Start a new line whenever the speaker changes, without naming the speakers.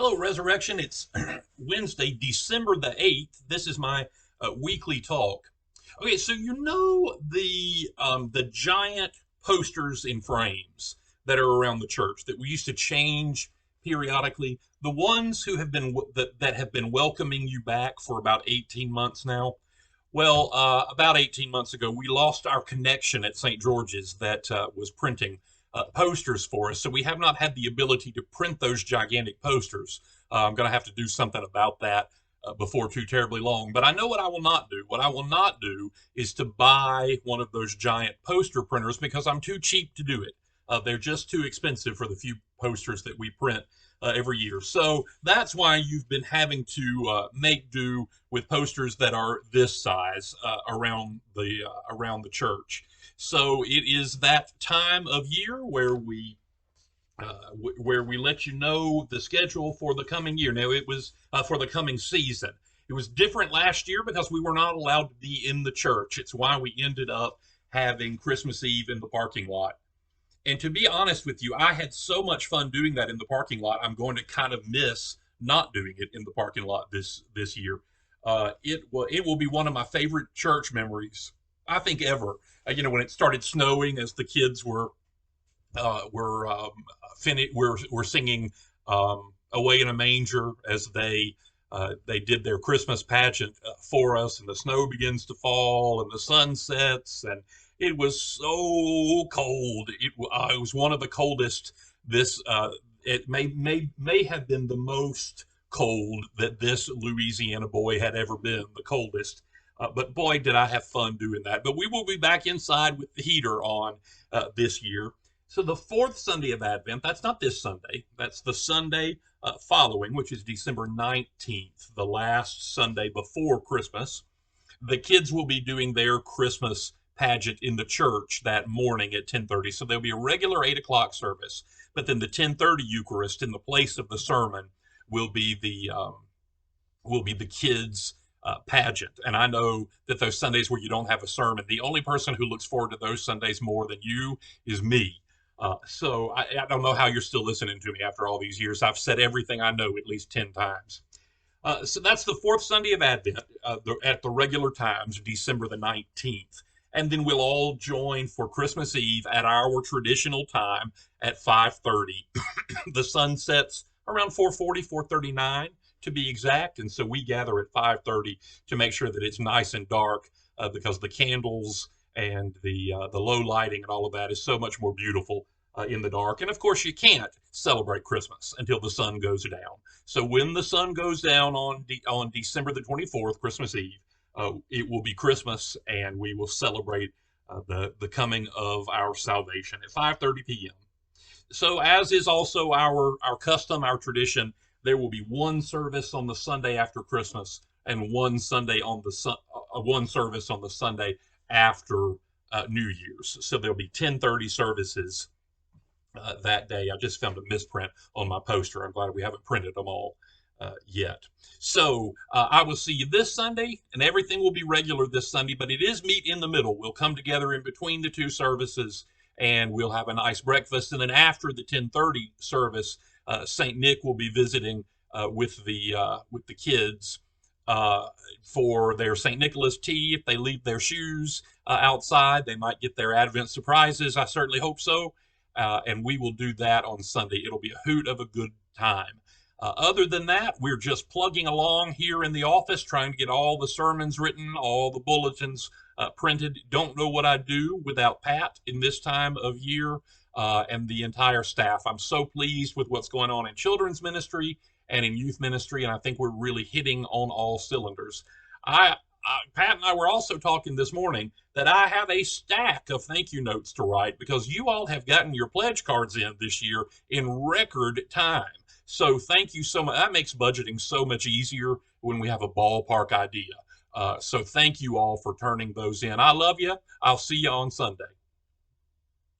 Hello, Resurrection. It's Wednesday, December the 8th. This is my weekly talk. Okay, so you know the giant posters in frames that are around the church that we used to change periodically. The ones who have been that have been welcoming you back for about 18 months now. Well, about 18 months ago, we lost our connection at St. George's that was printing posters for us. So we have not had the ability to print those gigantic posters. I'm going to have to do something about that before too terribly long. But I know what I will not do. What I will not do is to buy one of those giant poster printers because I'm too cheap to do it. They're just too expensive for the few posters that we print every year. So that's why you've been having to make do with posters that are this size around the church. So it is that time of year where we let you know the schedule for the coming year. Now it was for the coming season. It was different last year because we were not allowed to be in the church. It's why we ended up having Christmas Eve in the parking lot. And to be honest with you, I had so much fun doing that in the parking lot. I'm going to kind of miss not doing it in the parking lot this year. It will be one of my favorite church memories, I think, ever. When it started snowing, as the kids were singing "Away in a Manger" as they did their Christmas pageant for us, and the snow begins to fall and the sun sets, and it was so cold. It was one of the coldest. It may have been the most cold that this Louisiana boy had ever been, the coldest. But boy, did I have fun doing that. But we will be back inside with the heater on this year. So the fourth Sunday of Advent, that's not this Sunday, that's the Sunday following, which is December 19th, the last Sunday before Christmas. The kids will be doing their Christmas pageant in the church that morning at 10:30. So there'll be a regular 8 o'clock service, but then the 10:30 Eucharist in the place of the sermon will be the kids' pageant. And I know that those Sundays where you don't have a sermon, the only person who looks forward to those Sundays more than you is me. So I don't know how you're still listening to me after all these years. I've said everything I know at least 10 times. So that's the fourth Sunday of Advent at the regular times, December the 19th. And then we'll all join for Christmas Eve at our traditional time at 5:30. The sun sets around 4:40, 4:39 to be exact. And so we gather at 5:30 to make sure that it's nice and dark because the candles and the low lighting and all of that is so much more beautiful in the dark. And of course, you can't celebrate Christmas until the sun goes down. So when the sun goes down on December the 24th, Christmas Eve, it will be Christmas, and we will celebrate the coming of our salvation at 5:30 p.m. So, as is also our custom, our tradition, there will be one service on the Sunday after Christmas and one service on the Sunday after New Year's. So there'll be 10:30 services that day. I just found a misprint on my poster. I'm glad we haven't printed them all yet. So I will see you this Sunday, and everything will be regular this Sunday, but it is meet in the middle. We'll come together in between the two services, and we'll have a nice breakfast. And then after the 10:30 service, St. Nick will be visiting with the kids for their St. Nicholas tea. If they leave their shoes outside, they might get their Advent surprises. I certainly hope so. And we will do that on Sunday. It'll be a hoot of a good time. Other than that, we're just plugging along here in the office, trying to get all the sermons written, all the bulletins printed. Don't know what I'd do without Pat in this time of year and the entire staff. I'm so pleased with what's going on in children's ministry and in youth ministry, and I think we're really hitting on all cylinders. Pat and I were also talking this morning that I have a stack of thank you notes to write because you all have gotten your pledge cards in this year in record time. So thank you so much. That makes budgeting so much easier when we have a ballpark idea. So thank you all for turning those in. I love you. I'll see you on Sunday.